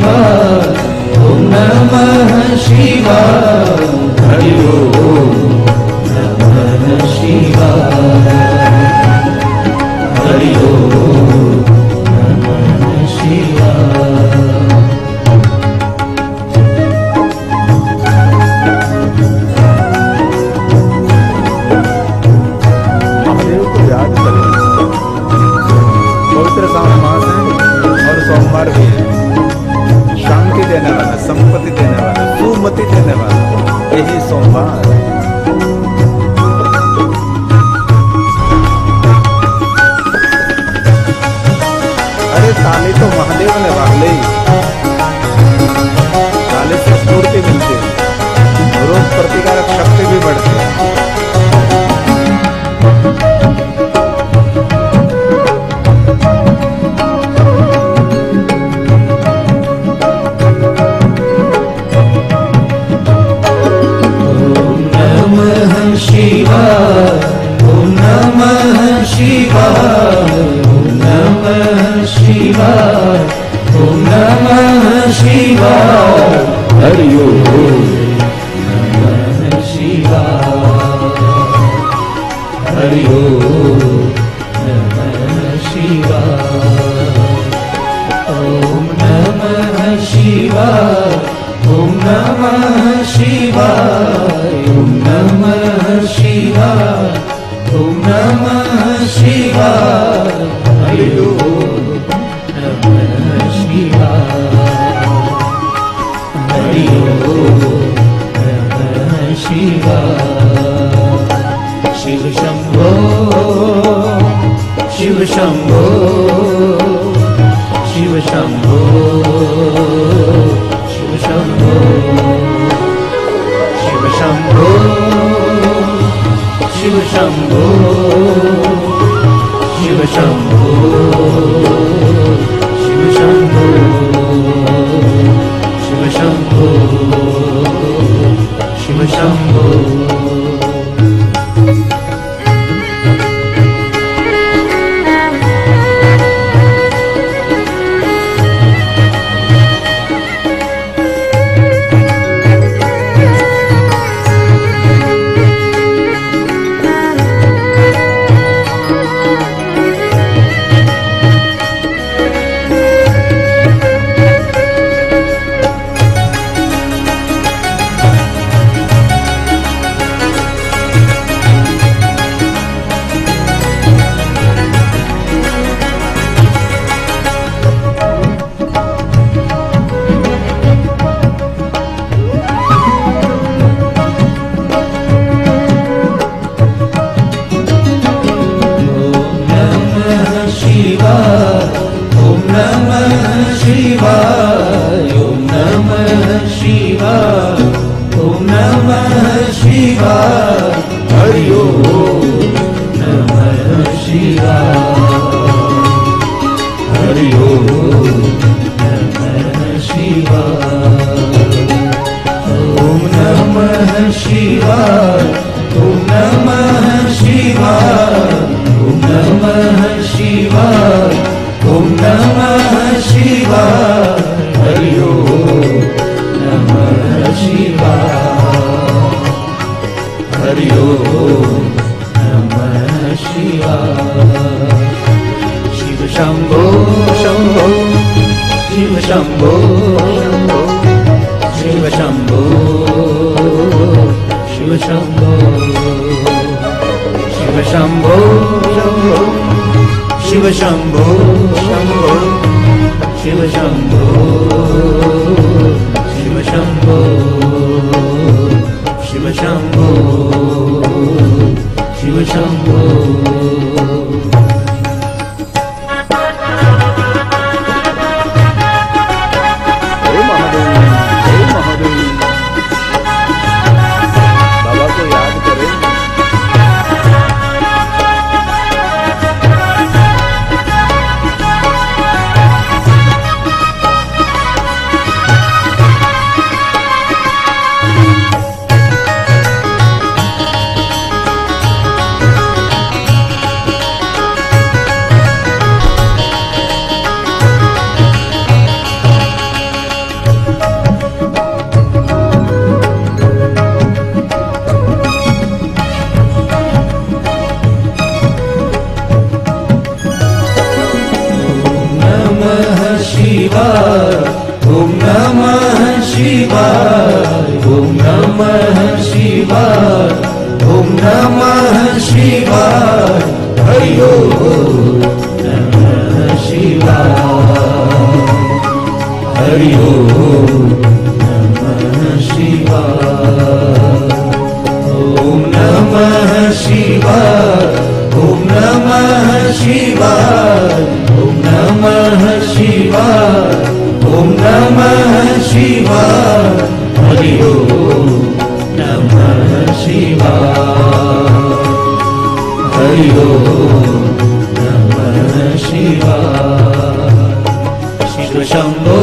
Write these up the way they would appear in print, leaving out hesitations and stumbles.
शिवाय ओम नमः शिवाय हरि ओम नमः शिवाय हरि ओम नमः शिवाय। महादेव को याद करें। पवित्र सावन मास है और सोमवार भी है। शांति देने वाला, संपत्ति देने वाला, सुमति देने वाला यही सोमवार। अरे ताले तो महादेव ने वाले, ताले से स्फूर्ति मिलती है, रोग प्रतिकारक शक्ति भी बढ़ती है। शिवाय ओम नमः शिवाय ओम नमः शिवाय ओम नमः शिवाय हरि ओम नमः शिवाय हरि ओम नमः शिवाय ओम नमः शिवाय ओम नमः शिवाय ओम नमः शिवाय ओम नमः शिवाय हरि ओम नमः शिवाय हरि ओम नमः शिवाय। शिव शंभो शिव शंभो शिव शंभो शिव शंभो शिव शंभो शिव शंभो शिव शंभो शिव शंभो शिव शंभो शिव शंभो। ओम नमः शिवाय ओम नमः शिवाय ओम नमः शिवाय हरि ओम नमः शिवाय हरि ओम नमः शिवाय ओम नमः शिवाय ओम नमः शिवाय ओम नमः शिवाय ओम नमः शिवाय हरि ओम नमः शिवाय हरि ओम नमः शिवाय। शिव शंभो शंभो शिव शंभो शिव शंभो शिव शंभो शिव शंभो शंभो शिव शंभो शंभो शिव शंभो शिव शंभो शिव शंभो शिव शंभो। बाबा को याद करें। नमः शिवाय, हरि ओम नमः शिवाय, हरि ओम नमः शिवाय, ओम नमः शिवाय, ओम नमः शिवाय, ओम नमः शिवाय, ओम नमः शिवाय, हरि ओम नमः शिवाय, हरि ओम नमः शिवाय। शिव शंभो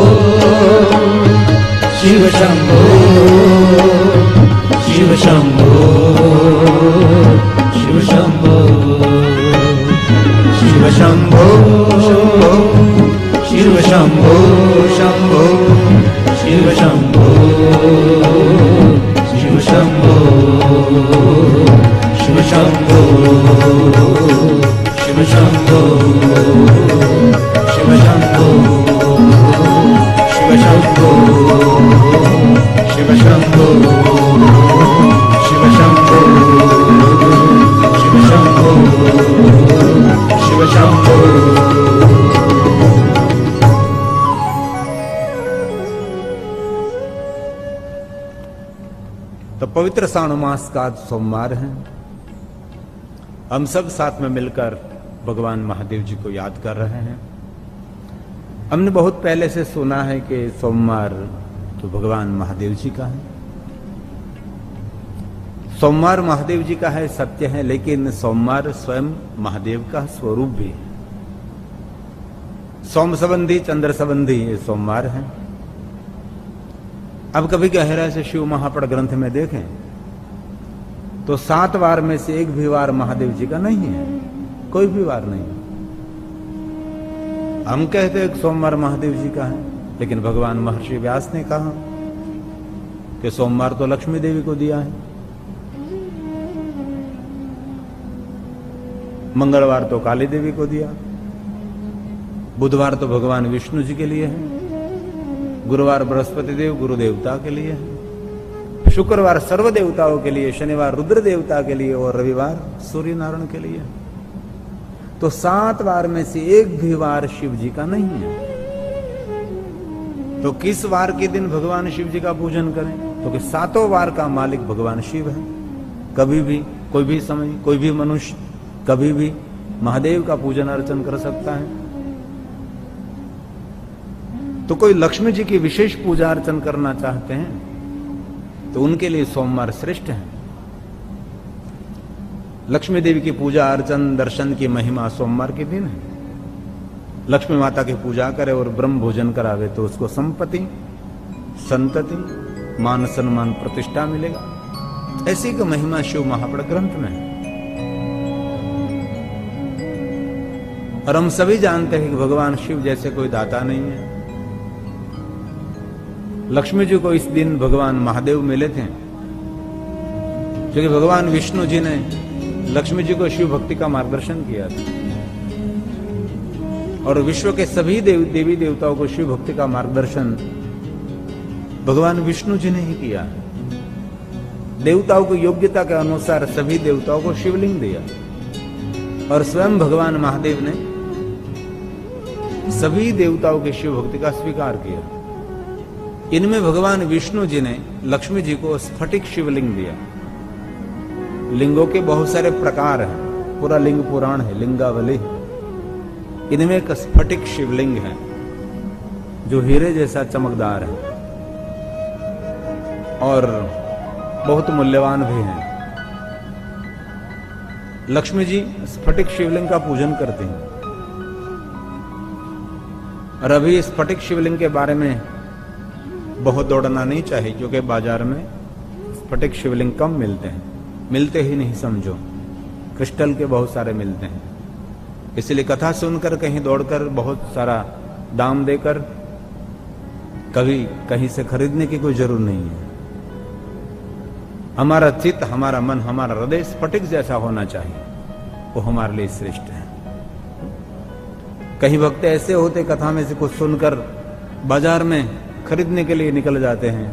शिव शंभो शिव शंभो शिव शंभो शिव शंभो शिव शंभो शंभो शिव शंभो शिव शंभो शिव शंभो शिव शंभो शिव शंभो शिव शंभो शिव शंभो शिव शंभो शिव शंभो शिव शंभो। तो पवित्र श्रावण मास का आज सोमवार है। हम सब साथ में मिलकर भगवान महादेव जी को याद कर रहे हैं। हमने बहुत पहले से सुना है कि सोमवार तो भगवान महादेव जी का है। सोमवार महादेव जी का है, सत्य है, लेकिन सोमवार स्वयं महादेव का स्वरूप भी है। सोम संबंधी चंद्र संबंधी ये सोमवार है। अब कभी गहराई से शिव महापड़ ग्रंथ में देखें तो 7 वार में से एक भी वार महादेव जी का नहीं है, कोई भी वार नहीं। हम कहते हैं सोमवार महादेव जी का है, लेकिन भगवान महर्षि व्यास ने कहा कि सोमवार तो लक्ष्मी देवी को दिया है, मंगलवार तो काली देवी को दिया, बुधवार तो भगवान विष्णु जी के लिए है, गुरुवार बृहस्पति देव गुरु देवता के लिए है, शुक्रवार सर्व देवताओं के लिए, शनिवार रुद्र देवता के लिए और रविवार सूर्य नारायण के लिए। तो 7 वार में से एक भी वार शिव जी का नहीं है। तो किस वार के दिन भगवान शिव जी का पूजन करें? तो कि 7 वार का मालिक भगवान शिव है। कभी भी कोई भी समय कोई भी मनुष्य कभी भी महादेव का पूजन अर्चन कर सकता है। तो कोई लक्ष्मी जी की विशेष पूजा अर्चन करना चाहते हैं तो उनके लिए सोमवार श्रेष्ठ है। लक्ष्मी देवी की पूजा अर्चन दर्शन की महिमा सोमवार के दिन है। लक्ष्मी माता की पूजा करे और ब्रह्म भोजन करावे तो उसको संपत्ति, संतति, मान सम्मान, प्रतिष्ठा मिलेगा। ऐसी की महिमा शिव महापड़ ग्रंथ में है। और हम सभी जानते हैं कि भगवान शिव जैसे कोई दाता नहीं है। लक्ष्मी जी को इस दिन भगवान महादेव मिले थे, क्योंकि भगवान विष्णु जी ने लक्ष्मी जी को शिव भक्ति का मार्गदर्शन किया था और विश्व के सभी देवी देवताओं को शिव भक्ति का मार्गदर्शन भगवान विष्णु जी ने ही किया। देवताओं की योग्यता के अनुसार सभी देवताओं को शिवलिंग दिया और स्वयं भगवान महादेव ने सभी देवताओं की शिव भक्ति का स्वीकार किया। इनमें भगवान विष्णु जी ने लक्ष्मी जी को स्फटिक शिवलिंग दिया। लिंगों के बहुत सारे प्रकार हैं, पूरा लिंग पुराण है, लिंगावली। इनमें एक स्फटिक शिवलिंग है जो हीरे जैसा चमकदार है और बहुत मूल्यवान भी है। लक्ष्मी जी स्फटिक शिवलिंग का पूजन करते हैं और अभी स्फटिक शिवलिंग के बारे में बहुत दौड़ना नहीं चाहिए, क्योंकि बाजार में स्फटिक शिवलिंग कम मिलते हैं, मिलते ही नहीं समझो। क्रिस्टल के बहुत सारे मिलते हैं, इसलिए कथा सुनकर कहीं दौड़कर बहुत सारा दाम देकर कभी कहीं से खरीदने की कोई जरूरत नहीं है। हमारा चित्त, हमारा मन, हमारा हृदय स्फटिक जैसा होना चाहिए, वो हमारे लिए श्रेष्ठ है। कहीं भक्त ऐसे होते कथा में से कुछ सुनकर बाजार में खरीदने के लिए निकल जाते हैं,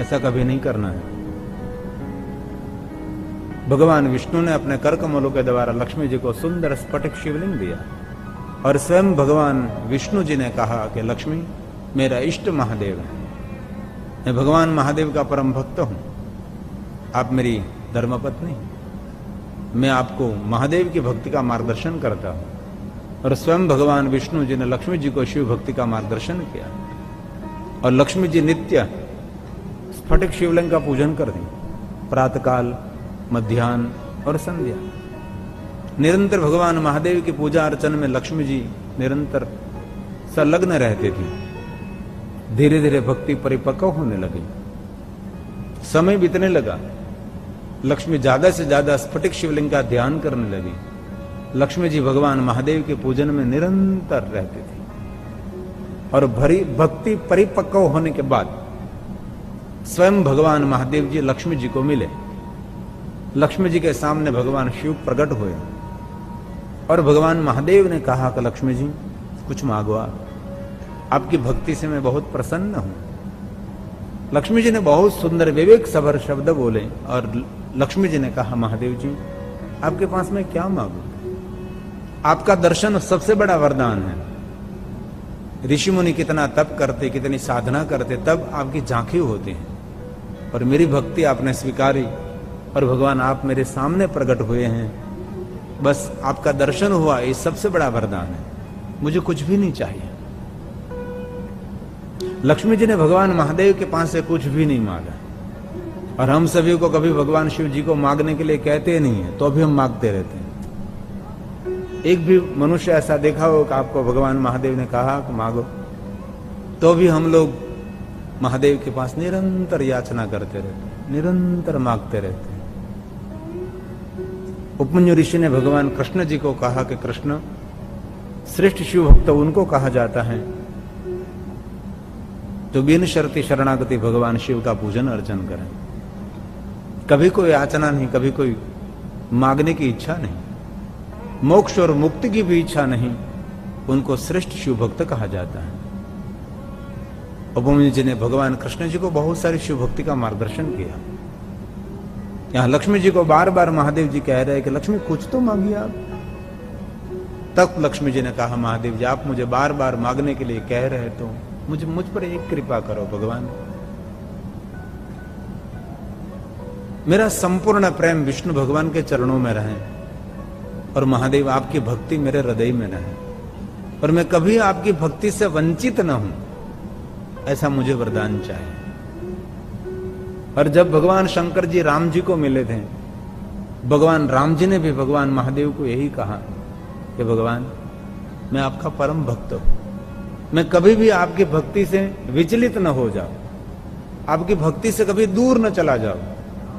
ऐसा कभी नहीं करना है। भगवान विष्णु ने अपने कर कमलों के द्वारा लक्ष्मी जी को सुंदर स्फटिक शिवलिंग दिया और स्वयं भगवान विष्णु जी ने कहा कि लक्ष्मी मेरा इष्ट महादेव है, मैं भगवान महादेव का परम भक्त हूं, आप मेरी धर्मपत्नी, मैं आपको महादेव की भक्ति का मार्गदर्शन करता हूं। और स्वयं भगवान विष्णु जी ने लक्ष्मी जी को शिव भक्ति का मार्गदर्शन किया और लक्ष्मी जी नित्य स्फटिक शिवलिंग का पूजन कर दी, प्रातःकाल, मध्याह्न और संध्या। निरंतर भगवान महादेव की पूजा अर्चन में लक्ष्मी जी निरंतर संलग्न रहते थे। धीरे धीरे भक्ति परिपक्व होने लगी, समय बीतने लगा, लक्ष्मी ज्यादा से ज्यादा स्फटिक शिवलिंग का ध्यान करने लगी। लक्ष्मी जी भगवान महादेव के पूजन में निरंतर रहते थे और भरी भक्ति परिपक्व होने के बाद स्वयं भगवान महादेव जी लक्ष्मी जी को मिले। लक्ष्मी जी के सामने भगवान शिव प्रकट हुए और भगवान महादेव ने कहा कि लक्ष्मी जी कुछ मांगो, आपकी भक्ति से मैं बहुत प्रसन्न हूं। लक्ष्मी जी ने बहुत सुंदर विवेक सभर शब्द बोले और लक्ष्मी जी ने कहा महादेव जी आपके पास मैं क्या मांगू, आपका दर्शन सबसे बड़ा वरदान है। ऋषि मुनि कितना तप करते, कितनी साधना करते, तब आपकी झांकी होती है और मेरी भक्ति आपने स्वीकारी और भगवान आप मेरे सामने प्रकट हुए हैं, बस आपका दर्शन हुआ, ये सबसे बड़ा वरदान है, मुझे कुछ भी नहीं चाहिए। लक्ष्मी जी ने भगवान महादेव के पास से कुछ भी नहीं मांगा और हम सभी को कभी भगवान शिव जी को मांगने के लिए कहते नहीं है, तो भी हम मांगते रहते हैं। एक भी मनुष्य ऐसा देखा हो कि आपको भगवान महादेव ने कहा कि मांगो, तो भी हम लोग महादेव के पास निरंतर याचना करते रहते, निरंतर मांगते रहते हैं। उपमन्यु ऋषि ने भगवान कृष्ण जी को कहा कि कृष्ण श्रेष्ठ शिव भक्त उनको कहा जाता है जो बिन शर्ती शरणागति भगवान शिव का पूजन अर्चन करें, कभी कोई याचना नहीं, कभी कोई मांगने की इच्छा नहीं, मोक्ष और मुक्ति की भी इच्छा नहीं, उनको श्रेष्ठ शिव भक्त कहा जाता है। उपमन्यु जी ने भगवान कृष्ण जी को बहुत सारी शिव भक्ति का मार्गदर्शन किया। यहां लक्ष्मी जी को बार बार महादेव जी कह रहे हैं कि लक्ष्मी कुछ तो मांगिए आप। तब लक्ष्मी जी ने कहा महादेव जी आप मुझे बार बार मांगने के लिए कह रहे तो मुझ पर एक कृपा करो भगवान, मेरा संपूर्ण प्रेम विष्णु भगवान के चरणों में रहे और महादेव आपकी भक्ति मेरे हृदय में रहे और मैं कभी आपकी भक्ति से वंचित न हूं, ऐसा मुझे वरदान चाहिए। और जब भगवान शंकर जी राम जी को मिले थे, भगवान राम जी ने भी भगवान महादेव को यही कहा कि भगवान मैं आपका परम भक्त हूं, मैं कभी भी आपकी भक्ति से विचलित न हो जाऊं, आपकी भक्ति से कभी दूर न चला जाऊं,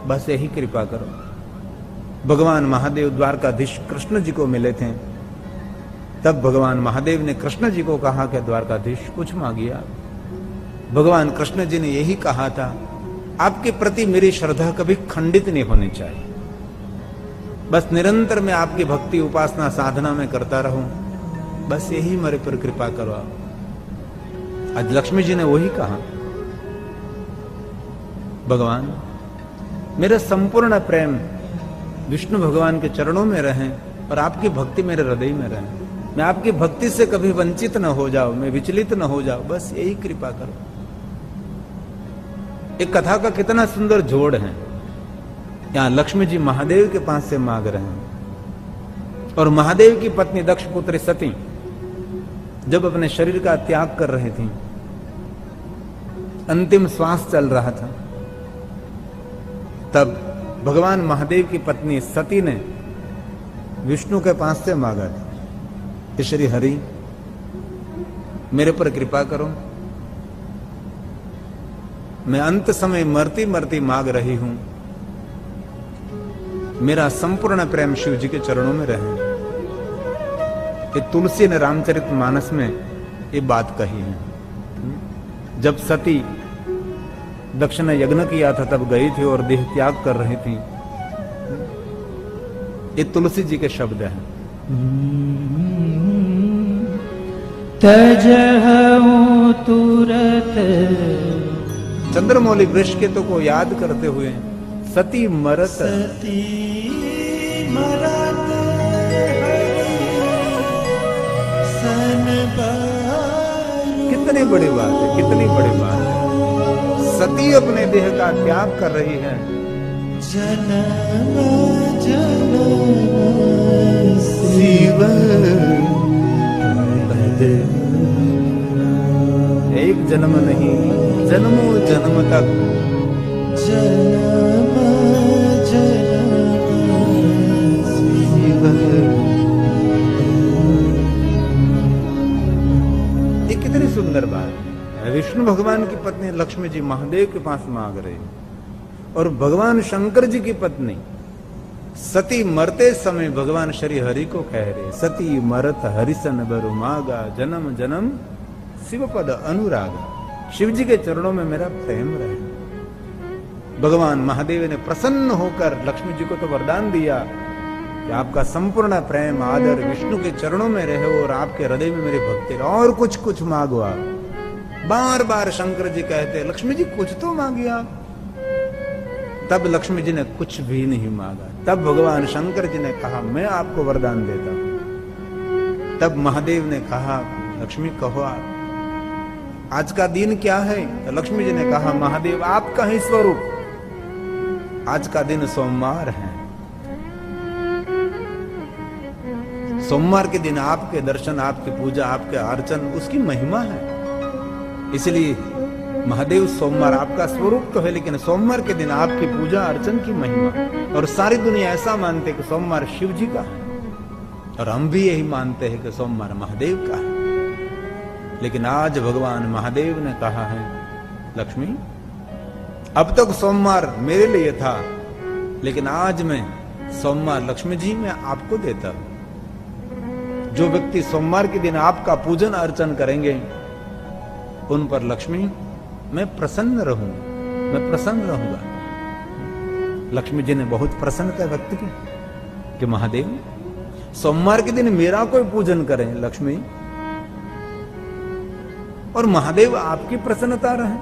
बस यही कृपा करो। भगवान महादेव द्वारकाधीश कृष्ण जी को मिले थे, तब भगवान महादेव ने कृष्ण जी को कहा कि द्वारकाधीश कुछ मांगिए आप। भगवान कृष्ण जी ने यही कहा था आपके प्रति मेरी श्रद्धा कभी खंडित नहीं होनी चाहिए, बस निरंतर मैं आपकी भक्ति उपासना साधना में करता रहूं, बस यही मेरे पर कृपा करो आप। आज लक्ष्मी जी ने वही कहा भगवान मेरा संपूर्ण प्रेम विष्णु भगवान के चरणों में रहे और आपकी भक्ति मेरे हृदय में रहे, मैं आपकी भक्ति से कभी वंचित न हो जाऊं, मैं विचलित न हो जाऊं, बस यही कृपा करो। एक कथा का कितना सुंदर जोड़ है। यहां लक्ष्मी जी महादेव के पास से मांग रहे हैं और महादेव की पत्नी दक्ष पुत्री सती जब अपने शरीर का त्याग कर रही थी, अंतिम श्वास चल रहा था, तब भगवान महादेव की पत्नी सती ने विष्णु के पास से मांगा था कि श्री हरि मेरे पर कृपा करो, मैं अंत समय मरती मरती मांग रही हूं, मेरा संपूर्ण प्रेम शिव जी के चरणों में रहे। ये तुलसी ने रामचरितमानस में ये बात कही है। जब सती दक्ष ने यज्ञ किया था तब गई थी और देह त्याग कर रही थी, ये तुलसी जी के शब्द हैं। तजहु तुरत चंद्रमौली वृक्ष के तो को याद करते हुए सती मरत सती मरत सन बारू। कितनी बड़ी बात है, कितनी बड़ी बात है। सती अपने देह का त्याग कर रही है। जन्म जन्म शिव एक जन्म नहीं, जन्मों जन्म तक। जन्म जन्म शिव। ये कितनी सुंदर बात है। विष्णु भगवान की पत्नी लक्ष्मी जी महादेव के पास मांग रहे हैं, और भगवान शंकर जी की पत्नी सती मरते समय भगवान श्री हरि को कह रहे, सती मरत हरिसन बरु मागा, जन्म जन्म शिव पद अनुरागा। शिव जी के चरणों में मेरा प्रेम रहे। भगवान महादेव ने प्रसन्न होकर लक्ष्मी जी को तो वरदान दिया कि आपका संपूर्ण प्रेम आदर विष्णु के चरणों में रहे और आपके हृदय में मेरी भक्ति रहे, और कुछ कुछ मांगो आप। बार बार शंकर जी कहते, लक्ष्मी जी कुछ तो मांगिए आप। तब लक्ष्मी जी ने कुछ भी नहीं मांगा। तब भगवान शंकर जी ने कहा, मैं आपको वरदान देता हूं। तब महादेव ने कहा, लक्ष्मी कहो आप आज का दिन क्या है? तो लक्ष्मी जी ने कहा, महादेव आपका ही स्वरूप, आज का दिन सोमवार है। सोमवार के दिन आपके दर्शन, आपकी पूजा, आपके अर्चन, उसकी महिमा है। इसलिए महादेव सोमवार आपका स्वरूप तो है, लेकिन सोमवार के दिन आपकी पूजा अर्चन की महिमा। और सारी दुनिया ऐसा मानते हैं कि सोमवार शिव जी का है, और हम भी यही मानते हैं कि सोमवार महादेव का है। लेकिन आज भगवान महादेव ने कहा है, लक्ष्मी अब तक सोमवार मेरे लिए था, लेकिन आज मैं सोमवार लक्ष्मी जी मैं आपको देता हूं। जो व्यक्ति सोमवार के दिन आपका पूजन अर्चन करेंगे, उन पर लक्ष्मी मैं प्रसन्न रहूंगा, मैं प्रसन्न रहूंगा। लक्ष्मी जी ने बहुत प्रसन्नता व्यक्त की कि महादेव सोमवार के दिन मेरा कोई पूजन करें लक्ष्मी, और महादेव आपकी प्रसन्नता रहे।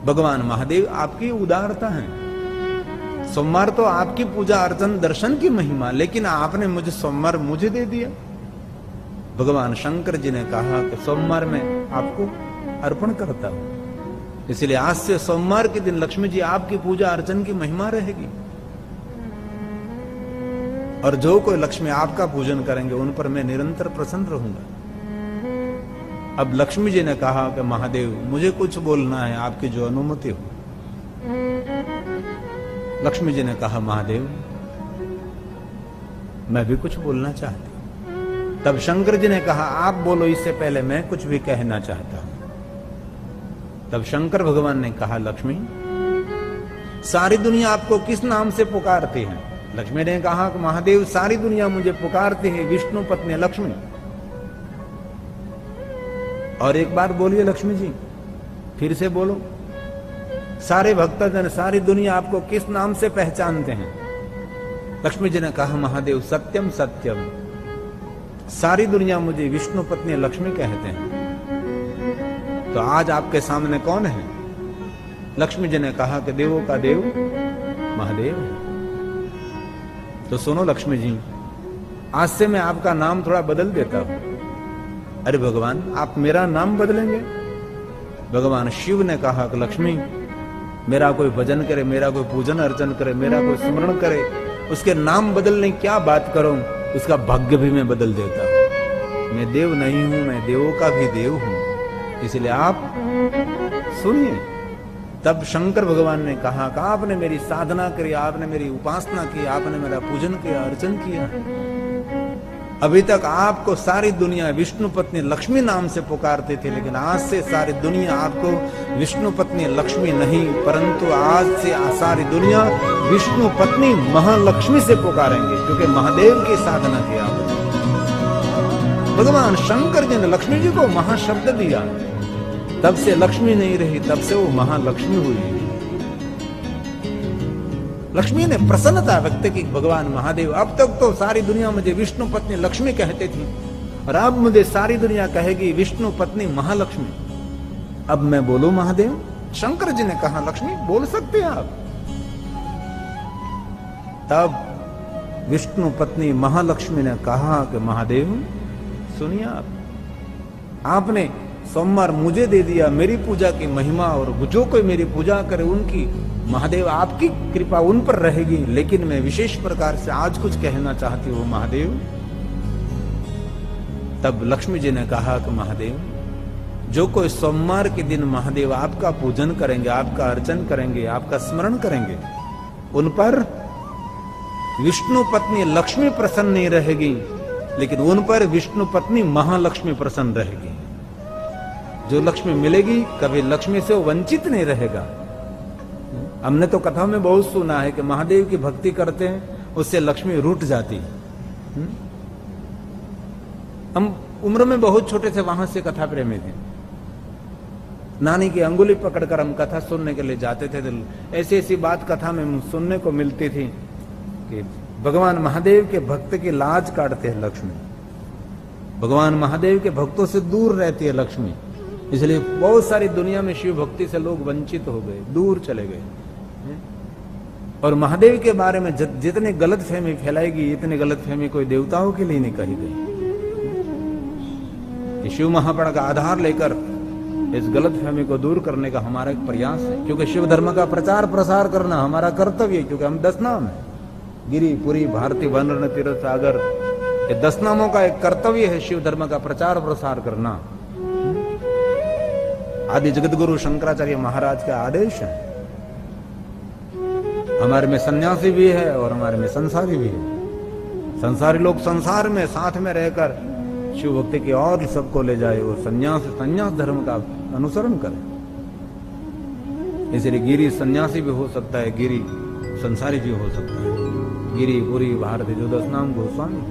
भगवान महादेव आपकी उदारता है। सोमवार तो आपकी पूजा अर्चन दर्शन की महिमा, लेकिन आपने मुझे सोमवार मुझे दे दिया। भगवान शंकर जी ने कहा कि सोमवार में आपको अर्पण करता हूं, इसलिए आज से सोमवार के दिन लक्ष्मी जी आपकी पूजा अर्चन की महिमा रहेगी। और जो कोई लक्ष्मी आपका पूजन करेंगे, उन पर मैं निरंतर प्रसन्न रहूंगा। अब लक्ष्मी जी ने कहा कि महादेव मुझे कुछ बोलना है, आपकी जो अनुमति हो। लक्ष्मी जी ने कहा, महादेव मैं भी कुछ बोलना चाहती हूं। तब शंकर जी ने कहा, आप बोलो, इससे पहले मैं कुछ भी कहना चाहता हूं। तब शंकर भगवान ने कहा, लक्ष्मी सारी दुनिया आपको किस नाम से पुकारती है? लक्ष्मी ने कहा कि महादेव सारी दुनिया मुझे पुकारती है विष्णु पत्नी लक्ष्मी। और एक बार बोलिए लक्ष्मी जी, फिर से बोलो। सारे भक्तजन सारी दुनिया आपको किस नाम से पहचानते हैं? लक्ष्मी जी ने कहा, महादेव सत्यम सत्यम, सारी दुनिया मुझे विष्णु पत्नी लक्ष्मी कहते हैं। तो आज आपके सामने कौन है? लक्ष्मी जी ने कहा कि देवों का देव महादेव है। तो सुनो लक्ष्मी जी, आज से मैं आपका नाम थोड़ा बदल देता हूं। अरे भगवान, आप मेरा नाम बदलेंगे? भगवान शिव ने कहा कि लक्ष्मी मेरा कोई भजन करे, मेरा कोई पूजन अर्चन करे, मेरा कोई स्मरण करे, उसके नाम बदलने क्या बात करूं, उसका भाग्य भी मैं बदल देता हूं। मैं देव नहीं हूं, मैं देवों का भी देव हूं, इसलिए आप सुनिए। तब शंकर भगवान ने कहा कि आपने मेरी साधना करी, आपने मेरी उपासना की, आपने मेरा पूजन किया, अर्चन किया। अभी तक आपको सारी दुनिया विष्णु पत्नी लक्ष्मी नाम से पुकारती थी, लेकिन आज से सारी दुनिया आपको विष्णु पत्नी लक्ष्मी नहीं, परंतु आज से सारी दुनिया विष्णु पत्नी महालक्ष्मी से पुकारेंगे, क्योंकि महादेव की साधना किया। भगवान शंकर जी ने लक्ष्मी जी को महाशब्द दिया, तब से लक्ष्मी नहीं रही, तब से वो महालक्ष्मी हुई। लक्ष्मी ने प्रसन्नता व्यक्त की, भगवान महादेव अब तक तो सारी दुनिया मुझे विष्णु पत्नी लक्ष्मी कहते थी, और अब मुझे सारी दुनिया कहेगी विष्णु पत्नी महालक्ष्मी। अब मैं बोलूं महादेव? शंकर जी ने कहा लक्ष्मी बोल सकते हैं आप। तब विष्णु पत्नी महालक्ष्मी ने कहा कि महादेव सुनिए, आपने सोमवार मुझे दे दिया, मेरी पूजा की महिमा, और जो कोई मेरी पूजा करे उनकी, महादेव आपकी कृपा उन पर रहेगी, लेकिन मैं विशेष प्रकार से आज कुछ कहना चाहती हूँ महादेव। तब लक्ष्मी जी ने कहा कि महादेव, जो कोई सोमवार के दिन महादेव आपका पूजन करेंगे, आपका अर्चन करेंगे, आपका स्मरण करेंगे, उन पर विष्णु पत्नी लक्ष्मी प्रसन्न नहीं रहेगी, लेकिन उन पर विष्णु पत्नी महालक्ष्मी प्रसन्न रहेगी। जो लक्ष्मी मिलेगी कभी लक्ष्मी से वंचित नहीं रहेगा। हमने तो कथा में बहुत सुना है कि महादेव की भक्ति करते हैं उससे लक्ष्मी रूठ जाती है। हम उम्र में बहुत छोटे थे, वहां से कथा प्रेमी थे। नानी की अंगुली पकड़कर हम कथा सुनने के लिए जाते थे। ऐसी ऐसी बात कथा में सुनने को मिलती थी कि भगवान महादेव के भक्त की लाज काटते हैं लक्ष्मी, भगवान महादेव के भक्तों से दूर रहती है लक्ष्मी, इसलिए बहुत सारी दुनिया में शिव भक्ति से लोग वंचित हो गए, दूर चले गए। और महादेव के बारे में जितनी गलत फहमी फैलाएगी, इतनी गलत फहमी कोई देवताओं के लिए नहीं कही गई। शिव महापुराण का आधार लेकर इस गलत फहमी को दूर करने का हमारा एक प्रयास है, क्योंकि शिव धर्म का प्रचार प्रसार करना हमारा कर्तव्य है, क्योंकि हम 10 नाम है, गिरी पुरी भारती वन रण तीर्थ सागर, ये 10 नामों का एक कर्तव्य है शिव धर्म का प्रचार प्रसार करना। आदि जगत गुरु शंकराचार्य महाराज का आदेश है। हमारे में सन्यासी भी है और हमारे में संसारी भी है। संसारी लोग संसार में साथ में रहकर शिव भक्ति की और सबको ले जाए और संन्यास धर्म का अनुसरण करे। इसलिए गिरी सन्यासी भी हो सकता है, गिरी संसारी भी हो सकता है। गिरी पुरी भारती जो 10 नाम गोस्वामी।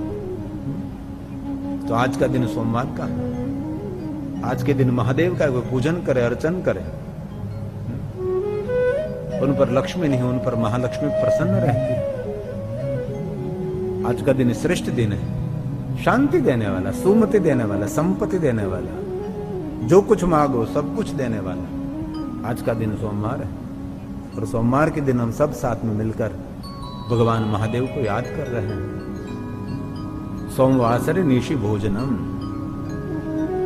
तो आज का दिन सोमवार का है, आज के दिन महादेव का कोई पूजन करे, अर्चन करे, उन पर लक्ष्मी नहीं, उन पर महालक्ष्मी प्रसन्न रहती है। आज का दिन श्रेष्ठ दिन है, शांति देने वाला, सुमति देने वाला, संपत्ति देने वाला, जो कुछ मांगो सब कुछ देने वाला। आज का दिन सोमवार है और सोमवार के दिन हम सब साथ में मिलकर भगवान महादेव को याद कर रहे हैं। सोमवासरे निशि भोजनम,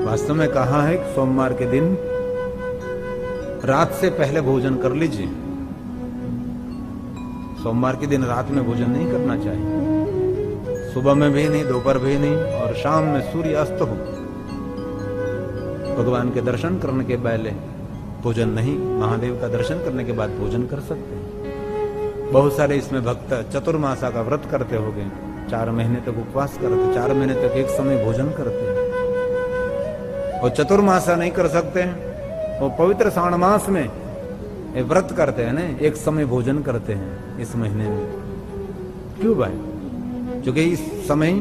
वास्तव में कहा है कि सोमवार के दिन रात से पहले भोजन कर लीजिए। सोमवार के दिन रात में भोजन नहीं करना चाहिए, सुबह में भी नहीं, दोपहर भी नहीं, और शाम में सूर्य अस्त हो भगवान के दर्शन करने के पहले भोजन नहीं। महादेव का दर्शन करने के बाद भोजन कर सकते हैं। बहुत सारे इसमें भक्त चतुर्मासा का व्रत करते हो गए, 4 महीने तक उपवास करते, 4 महीने तक एक समय भोजन करते हैं। और चतुर्मासा नहीं कर सकते हैं, वो पवित्र श्रावण मास में व्रत करते हैं ना, एक समय भोजन करते हैं इस महीने में। क्यों भाई? क्योंकि इस समय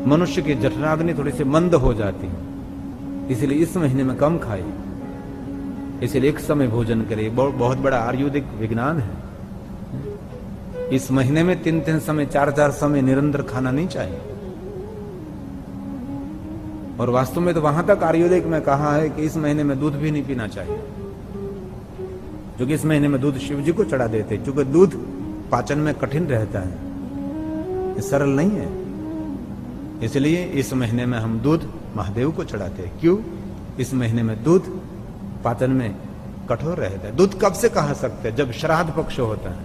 मनुष्य की जठराग्नि थोड़ी सी मंद हो जाती है, इसलिए इस महीने में कम खाए, इसलिए एक समय भोजन करे। बहुत बड़ा आयुर्वेदिक विज्ञान है। इस महीने में 3-3 समय, 4-4 समय निरंतर खाना नहीं चाहिए। और वास्तव में तो वहां तक आयुर्वेदिक में कहा है कि इस महीने में दूध भी नहीं पीना चाहिए, क्योंकि इस महीने में दूध शिव जी को चढ़ा देते, क्योंकि दूध पाचन में कठिन रहता है, ये सरल नहीं है। इसलिए इस महीने में हम दूध महादेव को चढ़ाते हैं। क्यों? इस महीने में दूध पाचन में कठोर रहता है। दूध कब से कहा सकते हैं? जब श्राद्ध पक्ष होता है,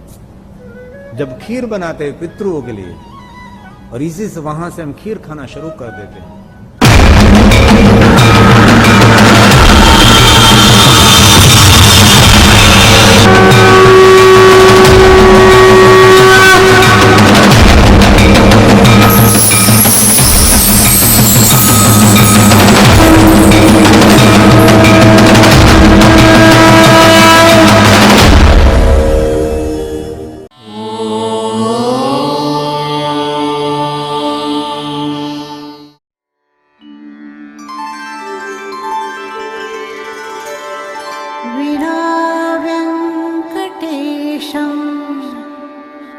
जब खीर बनाते हैं पितृओं के लिए, और इसी से वहां से हम खीर खाना शुरू कर देते हैं।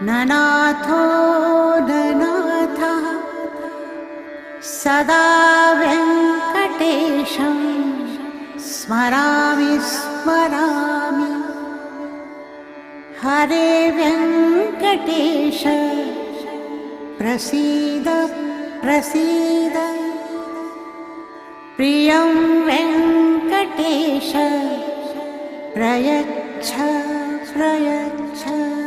ननाथो ननाथः सदा वेङ्कटेशं स्मरामि स्मरामि। हरे वेङ्कटेश प्रसीद प्रसीद प्रियं वेङ्कटेश प्रयच्छ प्रयच्छ।